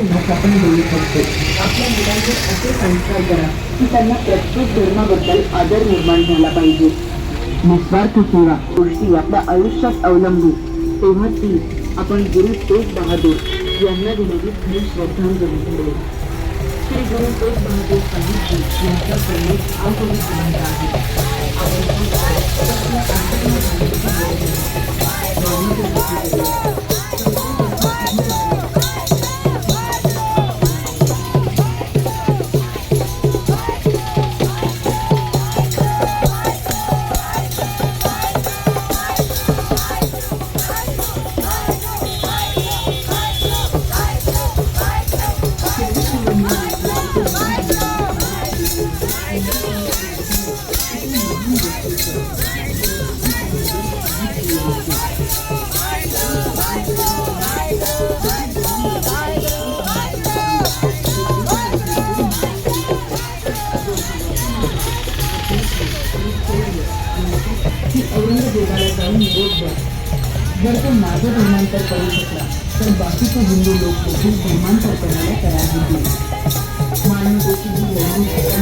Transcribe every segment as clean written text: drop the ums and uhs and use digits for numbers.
आपण बोलू शकतो. आपल्या मुलांवर असे संस्कार करा की त्यांना प्रत्येक धर्माबद्दल आदर निर्माण झाला पाहिजे. निस्वार्थ सेवा गोष्टी आपल्या आयुष्यात अवलंबू तेव्हा ती आपण गुरु तेग बहादूर यांना दिलेली खरी श्रद्धांजली ठरेल. श्री गुरु तेग बहादूर साहिब जी यांचा संदेश आजही जिवंत आहे. औरंगजेबाला जाऊन निरोप द्या. जर तो माझं धर्मांतर करू शकला तर बाकीचे हिंदू लोक देखील धर्मांतर करायला तयार होतील. मानवतेची ही लढाई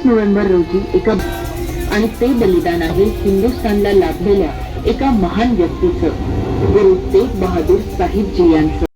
नोव्हेंबर रोजी एका आणि ते बलिदान आहे हिंदुस्थानला लाभलेल्या एका महान व्यक्तीचं, गुरु तेग बहादूर साहिब जी यांचं.